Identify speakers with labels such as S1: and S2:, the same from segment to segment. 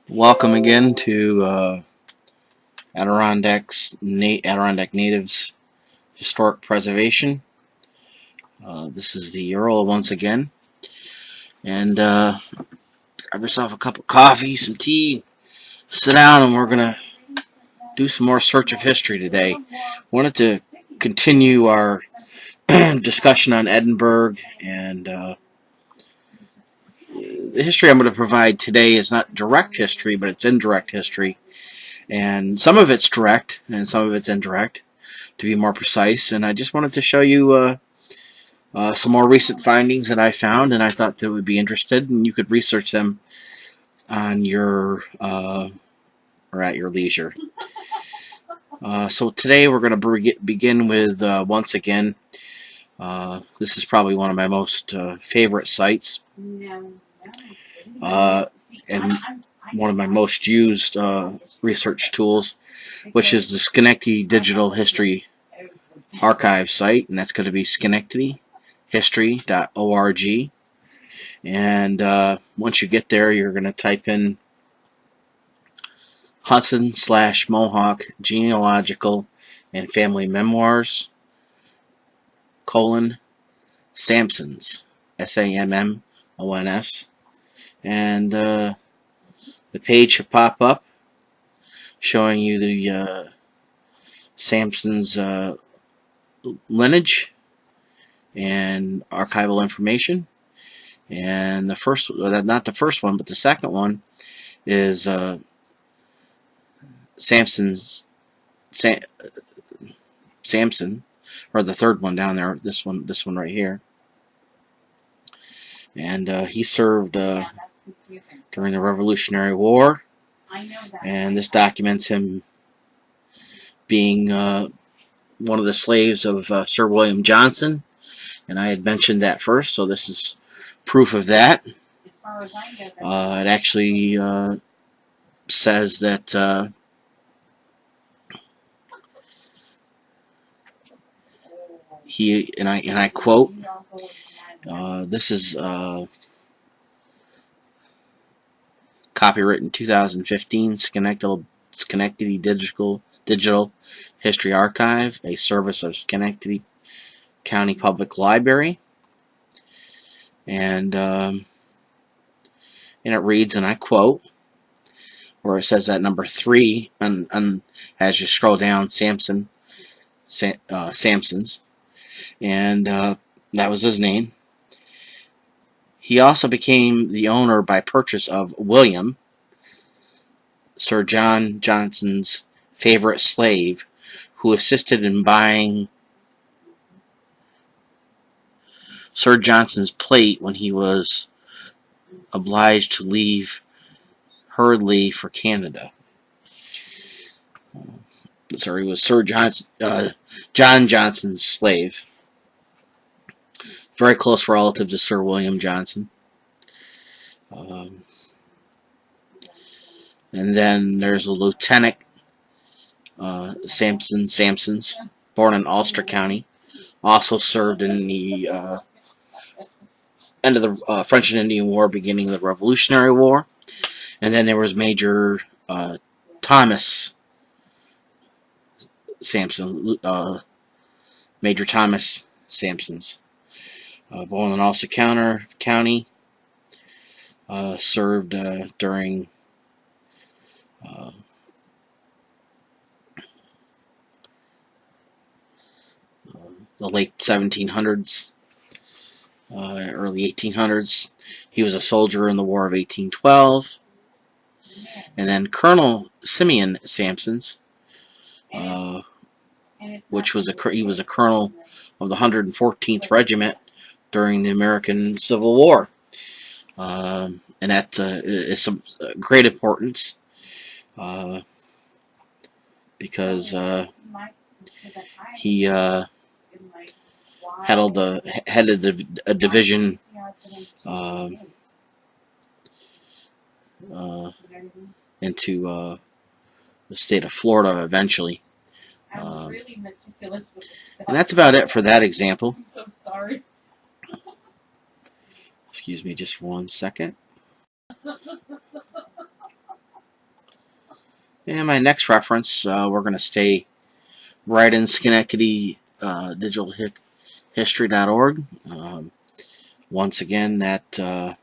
S1: Welcome again to Adirondack Natives Historic Preservation. This is the Earl once again, and grab yourself a cup of coffee, some tea, sit down, and we're gonna do some more search of history today. Wanted to continue our discussion on Edinburgh, and the history I'm going to provide today is not direct history, but it's indirect history. And some of it's direct, and some of it's indirect, to be more precise. And I just wanted to show you some more recent findings that I found, and I thought that would be interested, and you could research them on your or at your leisure. So today we're going to begin with, once again, this is probably one of my most favorite sites, and one of my most used research tools, which is the Schenectady Digital History Archive site, and that's going to be schenectadyhistory.org. And once you get there, you're going to type in Hudson/Mohawk Genealogical and Family Memoirs, Sampsons, SAMMONS, and the page should pop up showing you the Sampsons lineage and archival information. And the first, not the first one, but the second one is Samson, or the third one down there. This one right here. And he served during the Revolutionary War, and this documents him being one of the slaves of Sir William Johnson, and I had mentioned that first, so this is proof of that. It actually says that he, and I quote, this is copyright in 2015, Schenectady Digital History Archive, a service of Schenectady County Public Library. And it reads, and I quote, where it says that number 3, and as you scroll down, Sampsons, and that was his name. He also became the owner by purchase of William, Sir John Johnson's favorite slave, who assisted in buying Sir Johnson's plate when he was obliged to leave hurriedly for Canada. Sorry, he was Sir John Johnson's slave. Very close relative to Sir William Johnson. And then there's a Lieutenant Sampsons, born in Ulster County, also served in the end of the French and Indian War, beginning of the Revolutionary War. And then there was Major Thomas Sampson, Major Thomas Sampsons, born in Ulster County, served during the late 1700s, early 1800s. He was a soldier in the War of 1812. And then Colonel Simeon Sampsons, which was he was a colonel of the 114th Regiment during the American Civil War. And that is some great importance, because he headed a division into the state of Florida eventually. And that's about it for that example. I'm so sorry. Excuse me just for 1 second. And my next reference, we're going to stay right in Schenectady, digitalhistory.org. Once again, that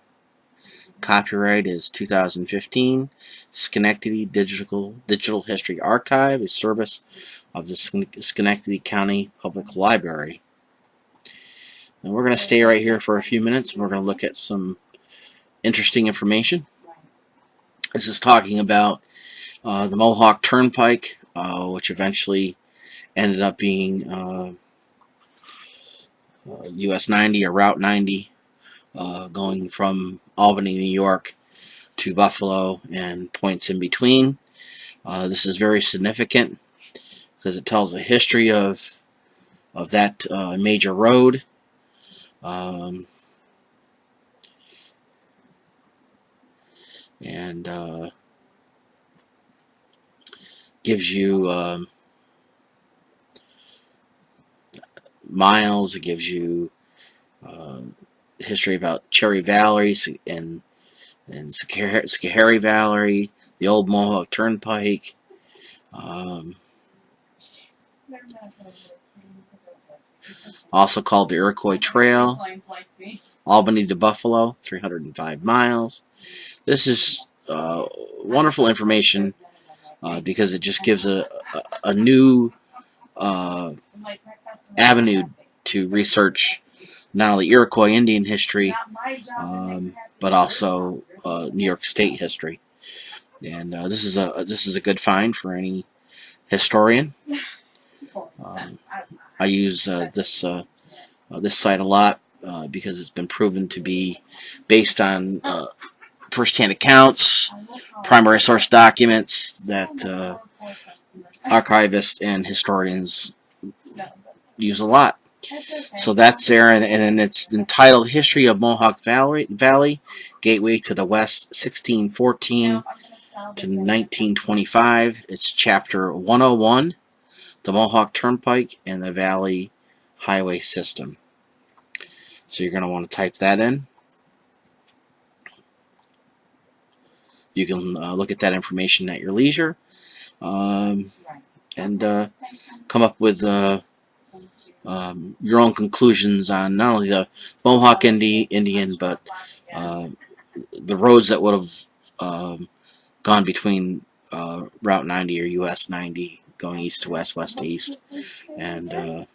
S1: copyright is 2015. Schenectady Digital History Archive, a service of the Schenectady County Public Library. And we're going to stay right here for a few minutes, and we're going to look at some interesting information. This is talking about the Mohawk Turnpike, which eventually ended up being US 90 or Route 90, going from Albany, New York to Buffalo and points in between. This is very significant because it tells the history of that major road. And gives you miles. It gives you history about Cherry Valley and Schoharie Valley, the old Mohawk Turnpike. Also called the Iroquois Trail, Albany to Buffalo, 305 miles. This is wonderful information because it just gives a new avenue to research not only Iroquois Indian history, but also New York State history. And this is a good find for any historian. I use this site a lot because it's been proven to be based on first-hand accounts, primary source documents that archivists and historians use a lot. So that's there, and it's entitled History of Mohawk Valley, Gateway to the West, 1614 to 1925. It's chapter 101, the Mohawk Turnpike and the Valley Highway System. So you're going to want to type that in. You can look at that information at your leisure, and come up with your own conclusions on not only the Mohawk Indian, but the roads that would have gone between Route 90 or US 90, going east to west, west to east, and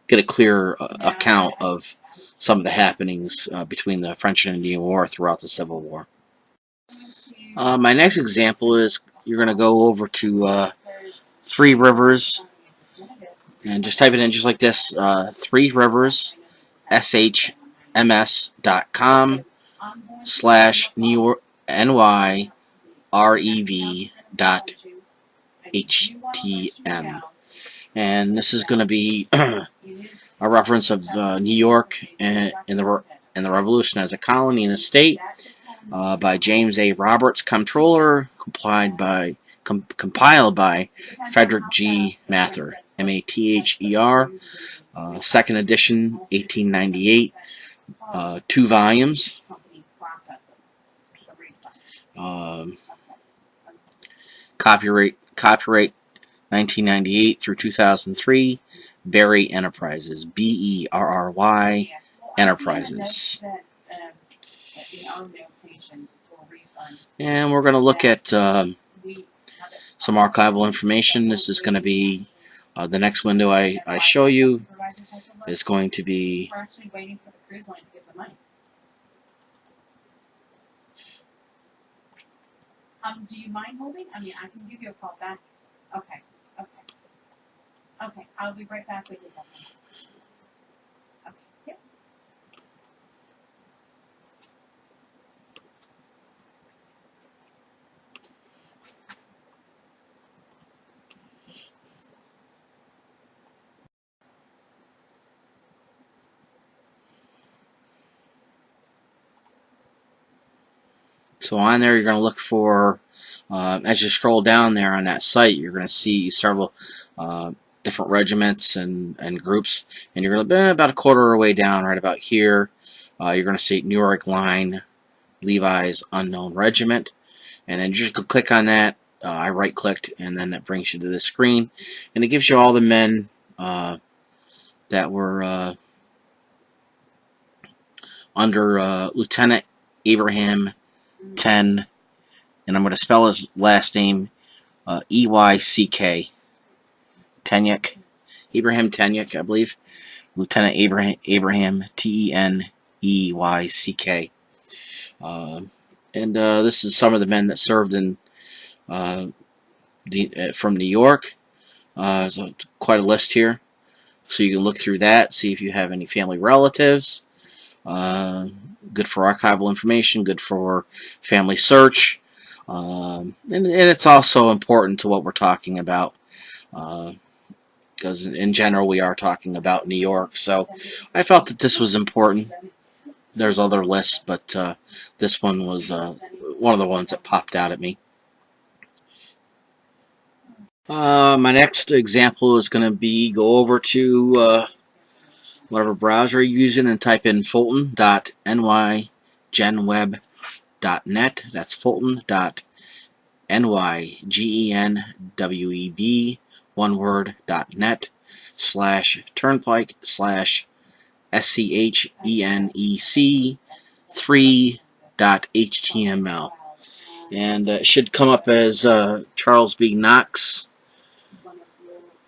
S1: get a clear account of some of the happenings between the French and Indian War throughout the Civil War. My next example is you're going to go over to Three Rivers, and just type it in just like this, Three Rivers, shms.com/NYREV.HTM. And this is going to be a reference of New York and the Revolution as a colony and a state, by James A. Roberts, Comptroller, compiled by Frederick G. Mather, Mather, second edition, 1898, 2 volumes. Copyright 1998 through 2003, Berry Enterprises, BERRY Enterprises. And we're going to look at some archival information. This is going to be the next window I show you is going to be
S2: do you mind holding? I mean, I can give you a call back. Okay, I'll be right back with you. Okay, yep.
S1: So on there, you're going to look for, as you scroll down there on that site, you're going to see several different regiments and groups, and you're going to be about a quarter of the way down, right about here. You're going to see New York Line, Levi's Unknown Regiment, and then you just click on that. I right-clicked, and then that brings you to this screen, and it gives you all the men that were under Lieutenant Abraham 10, and I'm going to spell his last name E-Y-C-K, Tenyuk, Abraham Tenyuk, I believe. Lieutenant Abraham T-E-N-E-Y-C-K. This is some of the men that served in from New York. There's quite a list here, so you can look through that, see if you have any family relatives. Good for archival information, good for family search, and it's also important to what we're talking about, because in general we are talking about New York, so I felt that this was important. There's other lists, but this one was one of the ones that popped out at me. My next example is going to be go over to whatever browser you're using and type in fulton.nygenweb.net. That's fulton.nygenweb, one word, .net /turnpike/SCHENEC 3.html. And it should come up as Charles B. Knox,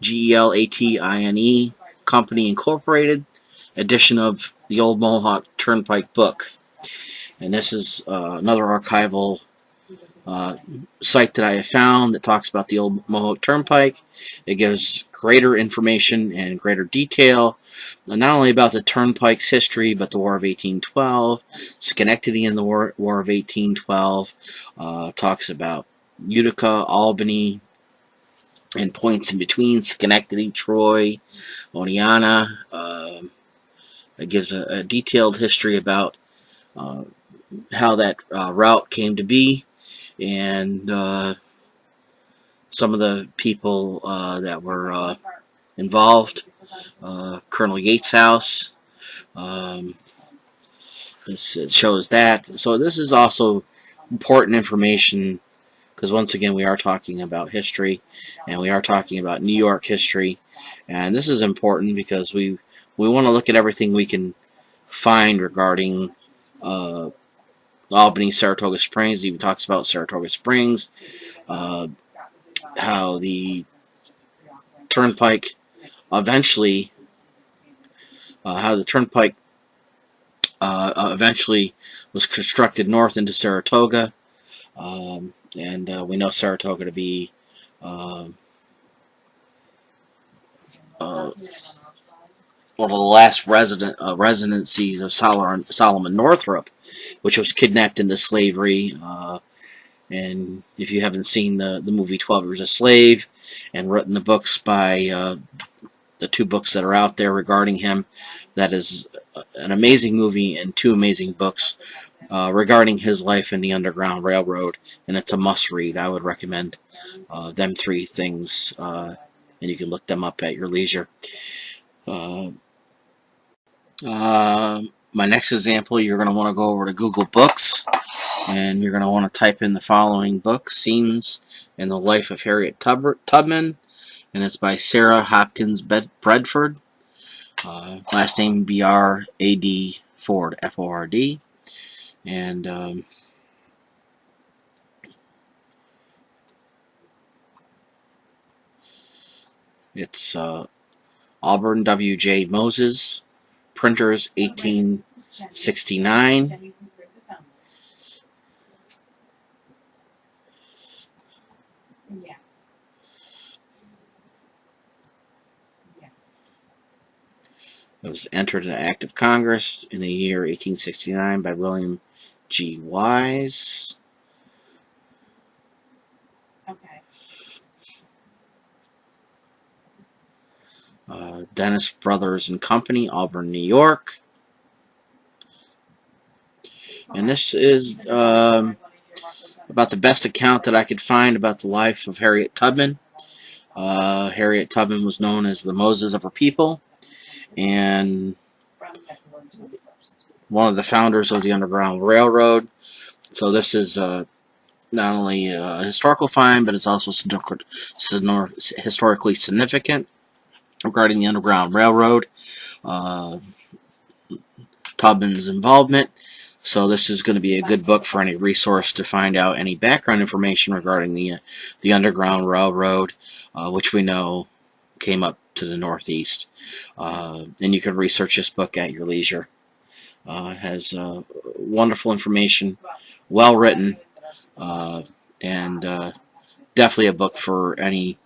S1: GELATINE, Company Incorporated, edition of the Old Mohawk Turnpike book. And this is another archival site that I have found that talks about the Old Mohawk Turnpike. It gives greater information and greater detail, not only about the Turnpike's history, but the War of 1812, Schenectady in the War of 1812, talks about Utica, Albany, and points in between, Schenectady, Troy, Oneonta. It gives a detailed history about how that route came to be, and some of the people that were involved. Colonel Yates' house. It shows that. So this is also important information, because once again we are talking about history, and we are talking about New York history, and this is important because we want to look at everything we can find regarding Albany, Saratoga Springs. It even talks about Saratoga Springs, how the Turnpike eventually was constructed north into Saratoga, and we know Saratoga to be one of the last residencies of Solomon Northrop, which was kidnapped into slavery. And if you haven't seen the movie 12 Years a Slave, and written the books by the two books that are out there regarding him, that is an amazing movie and two amazing books regarding his life in the Underground Railroad, and it's a must-read. I would recommend them three things, and you can look them up at your leisure. My next example, you're going to want to go over to Google Books, and you're going to want to type in the following book, Scenes in the Life of Harriet Tubman, and it's by Sarah Hopkins Bradford, last name B-R-A-D Ford, F-O-R-D, and it's Auburn W.J. Moses, printers 1869. It was entered in the Act of Congress in the year 1869 by William G. Wise.
S2: Okay.
S1: Dennis Brothers and Company, Auburn, New York. And this is about the best account that I could find about the life of Harriet Tubman. Harriet Tubman was known as the Moses of her people, and one of the founders of the Underground Railroad. So this is not only a historical find, but it's also historically significant regarding the Underground Railroad, Tubman's involvement. So this is going to be a good book for any resource to find out any background information regarding the Underground Railroad, which we know came up to the Northeast. And you can research this book at your leisure. It has wonderful information, well written, and definitely a book for any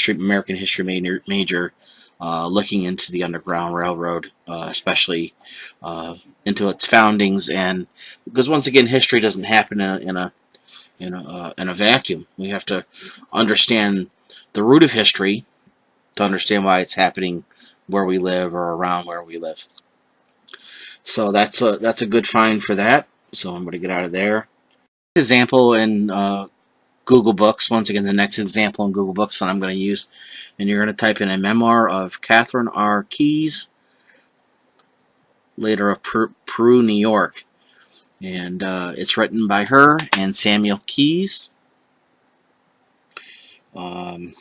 S1: American history major looking into the Underground Railroad, especially into its foundings, and because once again, history doesn't happen in a vacuum. We have to understand the root of history to understand why it's happening where we live or around where we live. So that's a good find for that. So I'm going to get out of there. Example in Google Books. Once again, the next example in Google Books that I'm going to use, and you're going to type in a memoir of Catherine R. Keyes, later of Peru, New York, and it's written by her and Samuel Keyes. Once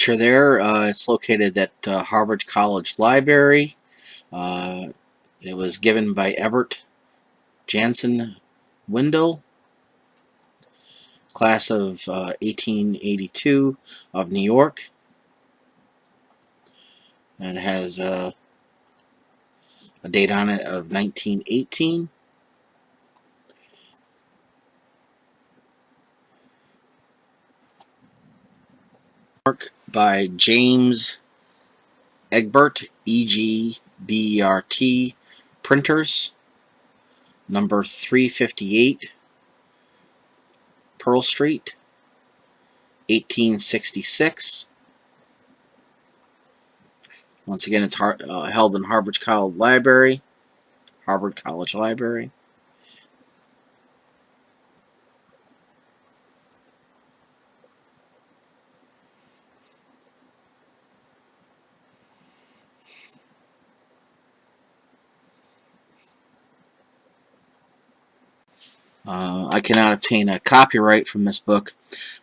S1: you're there, it's located at Harvard College Library. It was given by Everett Jansen Wendell, class of 1882 of New York, and it has a date on it of 1918. Work by James Egbert, EGBERT Printers, number 358, Pearl Street, 1866. Once again, it's held in Harvard College Library. Harvard College Library. I cannot obtain a copyright from this book,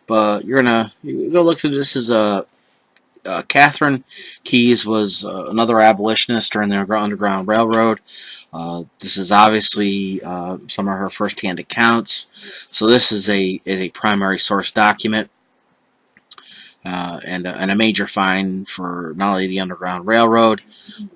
S1: but you're gonna look through this. As Catherine Keyes was another abolitionist during the Underground Railroad. This is obviously some of her first-hand accounts. So this is a primary source document. And a major find for not only the Underground Railroad,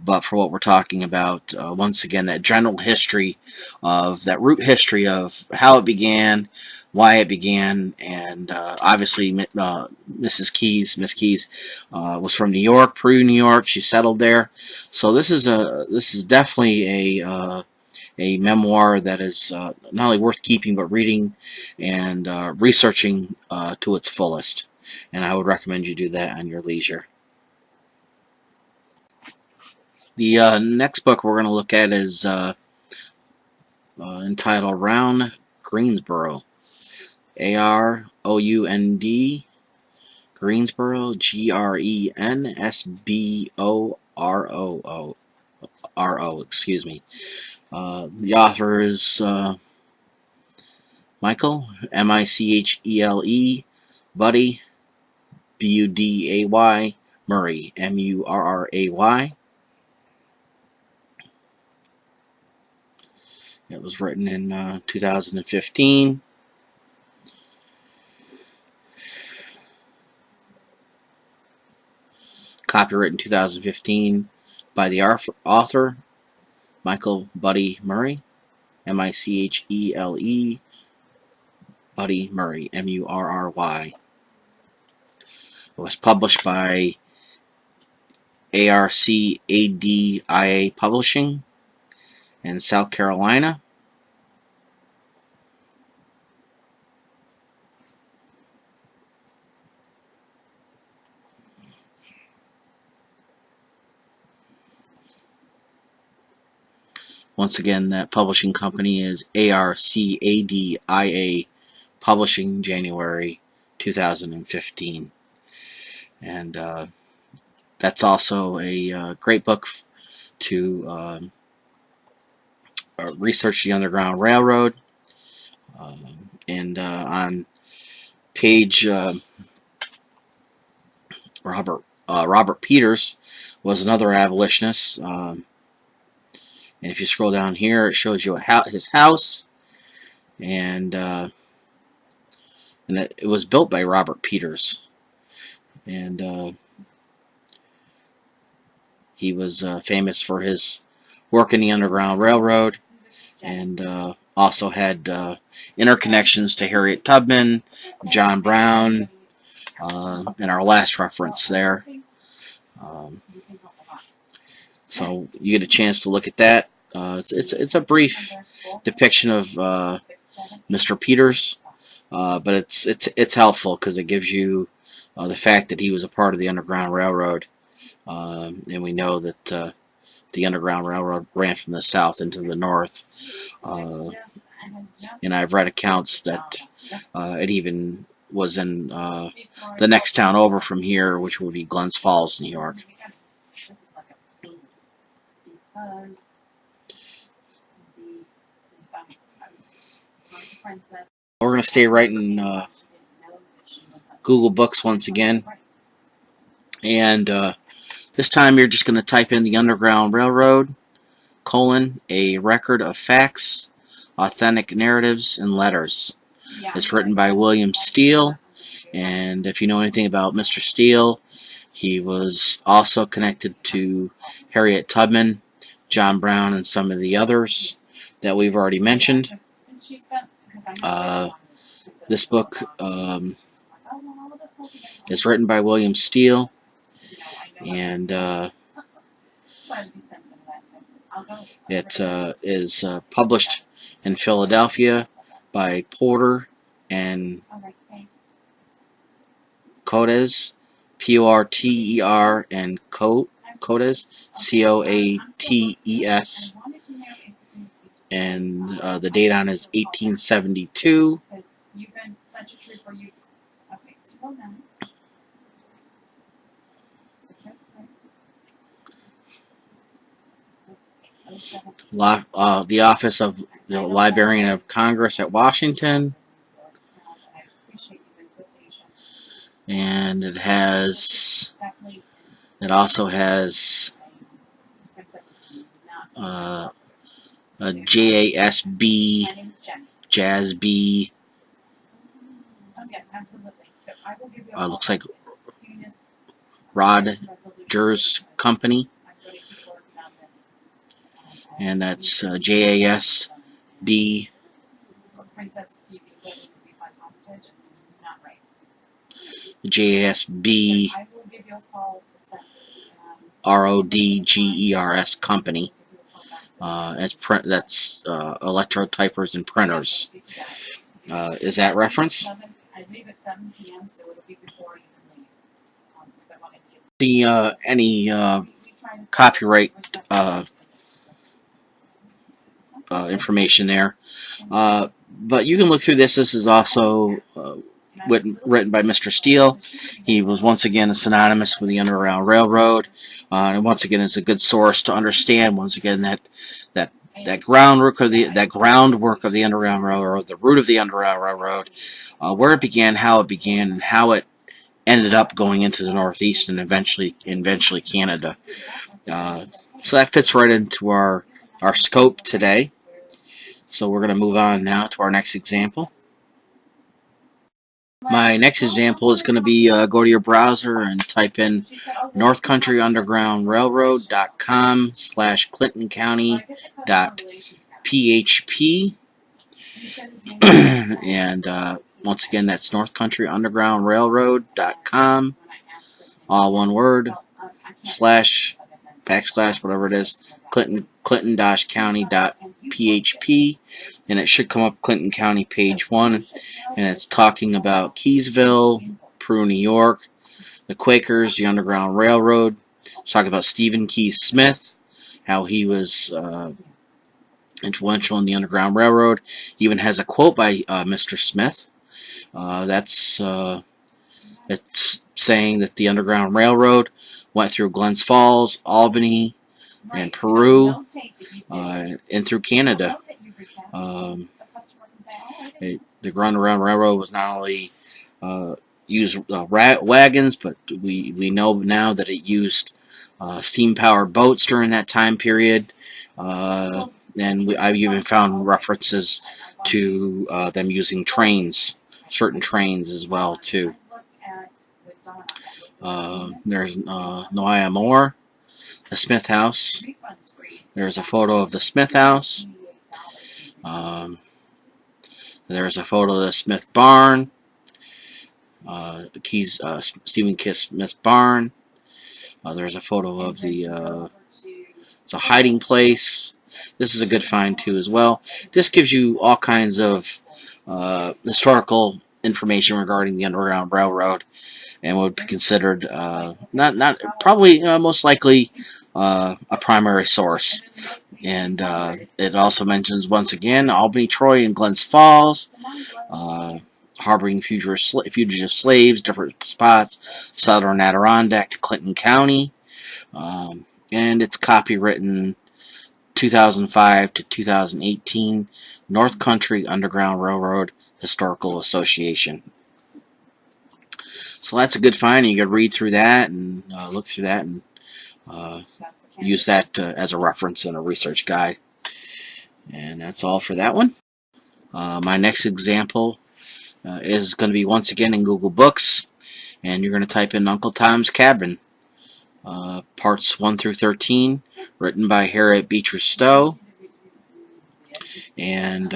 S1: but for what we're talking about, once again, that general history of that root history of how it began, why it began, and obviously Miss Keyes was from New York, Peru, New York. She settled there, so this is definitely a memoir that is not only worth keeping but reading and researching to its fullest. And I would recommend you do that on your leisure. The next book we're going to look at is entitled Round Greensboro. AROUND, Greensboro, GRENSBORO, excuse me. The author is Michael, MICHELE, Buddy, BUDAY, Murray, MURRAY. It was written in 2015. Copyright in 2015 by the author, Michael Buddy Murray, MICHELE, Buddy Murray, MURRY. It was published by ARCADIA Publishing in South Carolina. Once again, that publishing company is ARCADIA Publishing, January 2015. And that's also a great book to research the Underground Railroad. And on page Robert Peters was another abolitionist. And if you scroll down here, it shows you his house, and it was built by Robert Peters, and he was famous for his work in the Underground Railroad, and also had interconnections to Harriet Tubman, John Brown, and our last reference there. So you get a chance to look at that. It's a brief depiction of Mr. Peters, but it's helpful because it gives you the fact that he was a part of the Underground Railroad, and we know that the Underground Railroad ran from the south into the north. And I've read accounts that it even was in the next town over from here, which would be Glens Falls, New York. We're going to stay right in Google Books once again, and this time you're just going to type in the Underground Railroad, a record of facts, authentic narratives, and letters. It's written by William Steele, and if you know anything about Mr. Steele, he was also connected to Harriet Tubman, John Brown, and some of the others that we've already mentioned. This book is written by William Steele, and it is published in Philadelphia by Porter and Coates, Porter and Coates, Coates, and the date on is 1872. The Office of the Librarian of Congress at Washington, and it also has a JASB, JASB, looks like Rogers Company, and that's JASB. JASB RODGERS Company. That's electrotypers and printers. Is that reference? See any copyright information there, but you can look through this. This is also written by Mr. Steele. He was once again synonymous with the Underground Railroad, and once again is a good source to understand once again that groundwork of the Underground Railroad, the root of the Underground Railroad, where it began, and how it ended up going into the Northeast and eventually Canada. So that fits right into our scope today. So we're going to move on now to our next example. My next example is going to be go to your browser and type in northcountryundergroundrailroad.com/clintoncounty.php, and once again that's northcountryundergroundrailroad.com, all one word, / whatever it is, clinton-county.php, and it should come up Clinton County page 1, and it's talking about Keysville, Peru, New York, the Quakers, the Underground Railroad. It's talking about Stephen Key Smith, how he was influential in the Underground Railroad. He even has a quote by Mr. Smith. It's saying that the Underground Railroad went through Glens Falls, Albany, and Peru, and through Canada. The Underground Railroad was not only used wagons, but we know now that it used steam-powered boats during that time period. And I've even found references to them using trains, certain trains as well too. There's Noia Moore, the Smith House. There's a photo of the Smith House. There's a photo of the Smith Barn. Stephen Kiss Smith Barn. There's a photo of it's a hiding place. This is a good find too as well. This gives you all kinds of historical information regarding the Underground Railroad, and would be considered most likely a primary source. And it also mentions once again Albany, Troy, and Glens Falls, harboring fugitive slaves, different spots, Southern Adirondack to Clinton County, and it's copywritten 2005 to 2018, North Country Underground Railroad Historical Association. So that's a good find. You can read through that and look through that and use that as a reference in a research guide. And that's all for that one. My next example is going to be once again in Google Books, and you're going to type in Uncle Tom's Cabin, parts 1 through 13, written by Harriet Beecher Stowe, and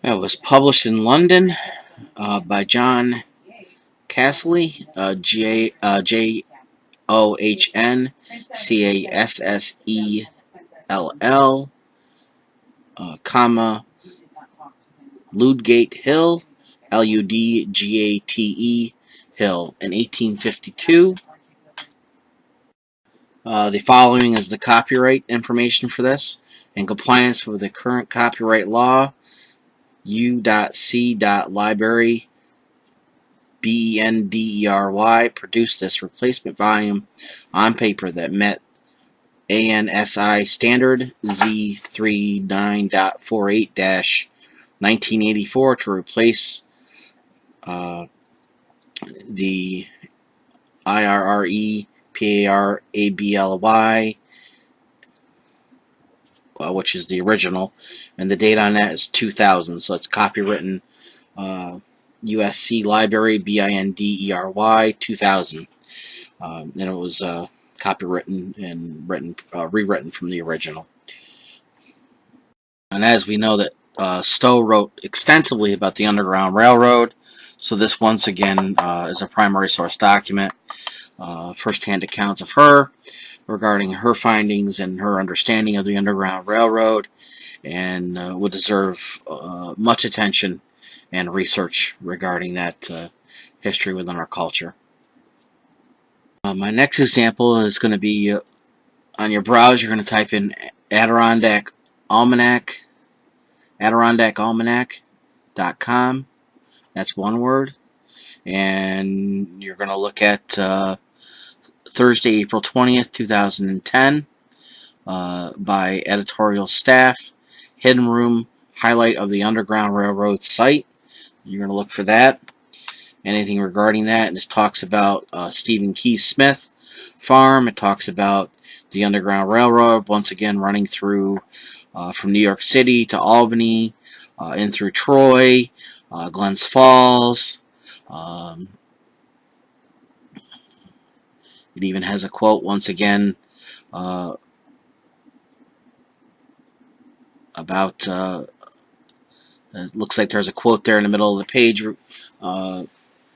S1: it was published in London by John Casseley, JOHNCASSELL, Ludgate Hill, LUDGATE Hill, in 1852. The following is the copyright information for this. In compliance with the current copyright law, U.C.Library, BENDERY, produced this replacement volume on paper that met ANSI standard Z39.48-1984 to replace the IRRE PARABLY, which is the original, and the date on that is 2000, so it's copywritten USC Library, BINDERY, 2000, and it was copywritten and rewritten from the original. And as we know that Stowe wrote extensively about the Underground Railroad, so this once again is a primary source document, first-hand accounts of her regarding her findings and her understanding of the Underground Railroad, and would deserve much attention and research regarding that history within our culture. My next example is going to be on your browser. You're going to type in Adirondack Almanac, AdirondackAlmanac.com. That's one word. And you're going to look at Thursday, April 20th, 2010, by editorial staff, Hidden Room, highlight of the Underground Railroad site. You're going to look for that. Anything regarding that. And this talks about Stephen Keys Smith Farm. It talks about the Underground Railroad, once again running through from New York City to Albany, in through Troy, Glens Falls. It even has a quote once again about, it looks like there's a quote there in the middle of the page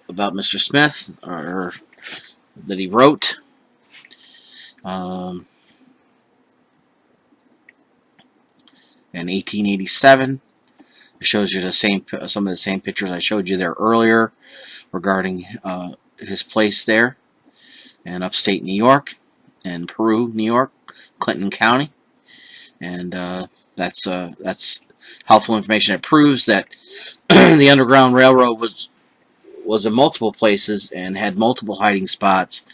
S1: about Mr. Smith, or that he wrote. In 1887, it shows you some of the same pictures I showed you there earlier regarding his place there in upstate New York, and Peru, New York, Clinton County, and that's helpful information. It proves that the Underground Railroad was in multiple places and had multiple hiding spots.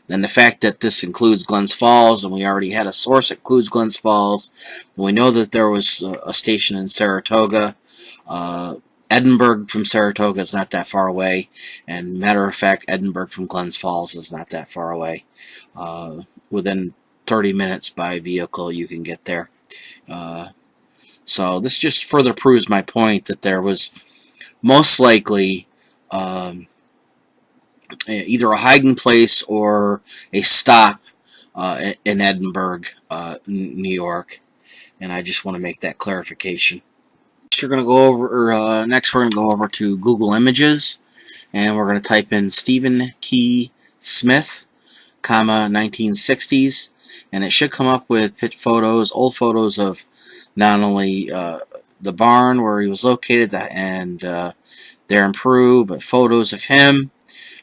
S1: And the fact that this includes Glens Falls, and we already had a source that includes Glens Falls, and we know that there was a station in Saratoga. Edinburgh from Saratoga is not that far away, and matter of fact, Edinburgh from Glens Falls is not that far away. Within 30 minutes by vehicle, you can get there. So this just further proves my point that there was most likely either a hiding place or a stop in Edinburgh, New York, and I just want to make that clarification. Next, we're going to go over to Google Images, and we're going to type in Stephen Key Smith, 1960s, and it should come up with old photos of not only the barn where he was located and there in Peru, but photos of him,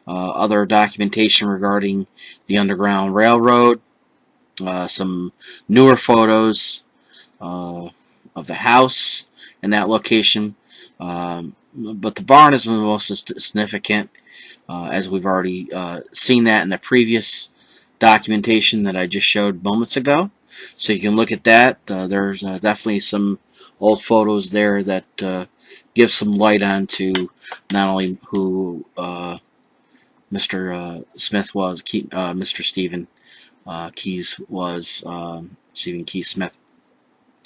S1: other documentation regarding the Underground Railroad, some newer photos of the house in that location, but the barn is the most significant, as we've already seen that in the previous documentation that I just showed moments ago. So you can look at that. There's definitely some old photos there that give some light onto not only who Mr. Smith was, Mr. Stephen Keys was, Stephen Key Smith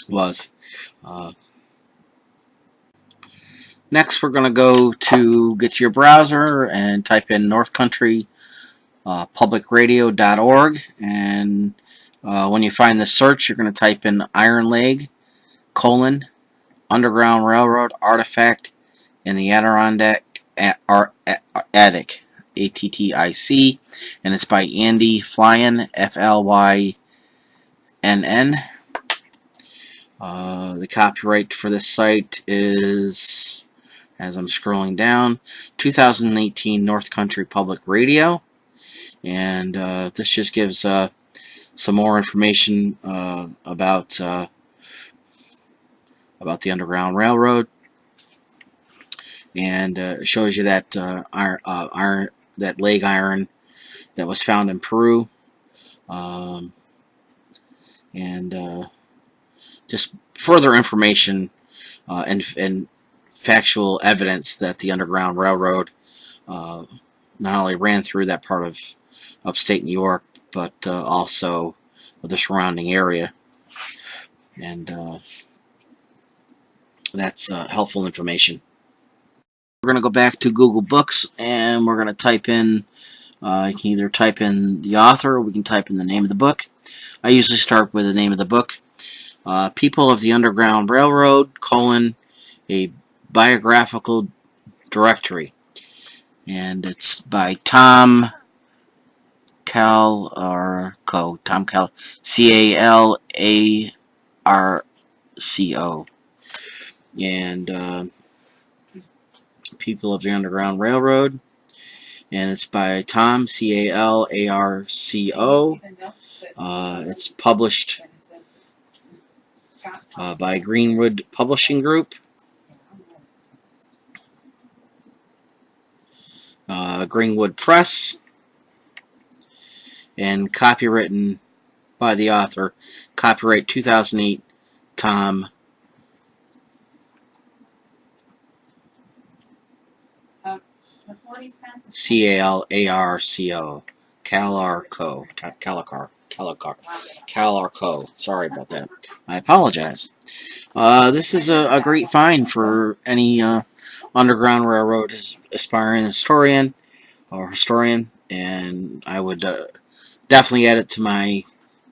S1: was. Next, we're going to go to get to your browser and type in northcountrypublicradio.org, and when you find the search, you're going to type in Iron Leg, Underground Railroad Artifact in the Adirondack Attic, ATTIC, and it's by Andy Flynn, FLYNN. The copyright for this site is, as I'm scrolling down, 2018 North Country Public Radio, and this just gives some more information about the Underground Railroad, and shows you that that leg iron that was found in Peru, and just further information and factual evidence that the Underground Railroad not only ran through that part of upstate New York, but also the surrounding area, and that's helpful information. We're going to go back to Google Books, and we're going to type in, you can either type in the author, or we can type in the name of the book. I usually start with the name of the book. People of the Underground Railroad, a biographical directory. And it's by Tom Calarco. Calarco. And People of the Underground Railroad. And it's by Tom, Calarco. It's published by Greenwood Publishing Group. Greenwood Press, and copywritten by the author. Copyright 2008, Tom Calarco. Calarco. Sorry about that. I apologize. This is a great find for any Underground Railroad aspiring historian, and I would definitely add it to my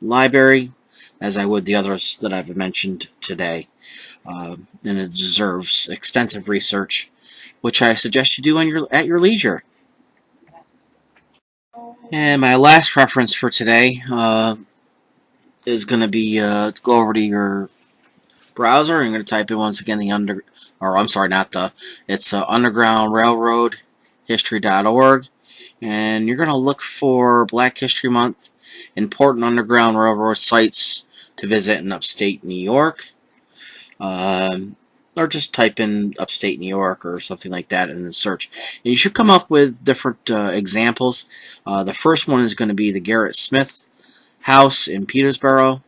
S1: library, as I would the others that I've mentioned today. And it deserves extensive research, which I suggest you do at your leisure. And my last reference for today is going to be go over to your browser. I'm going to type in once again it's Underground Railroad History.org, and you're going to look for Black History Month, important Underground Railroad sites to visit in upstate New York. or just type in upstate New York or something like that in the search. And you should come up with different examples. The first one is going to be the Garrett Smith house in Peterborough.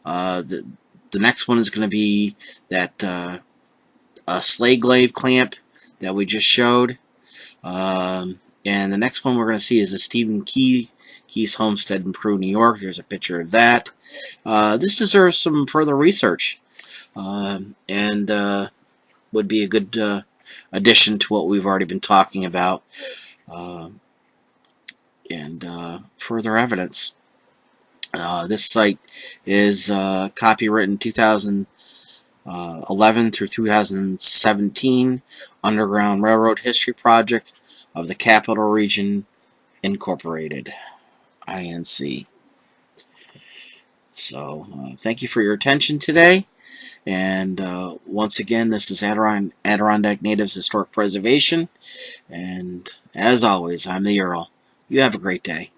S1: The next one is going to be that sleigh glaive clamp that we just showed. And the next one we're going to see is the Stephen Key's homestead in Peru, New York. Here's a picture of that. This deserves some further research, and would be a good addition to what we've already been talking about, and further evidence. This site is copywritten 2011 through 2017, Underground Railroad History Project of the Capital Region Incorporated, INC. So, thank you for your attention today. And once again, this is Adirondack Natives Historic Preservation. And as always, I'm the Earl. You have a great day.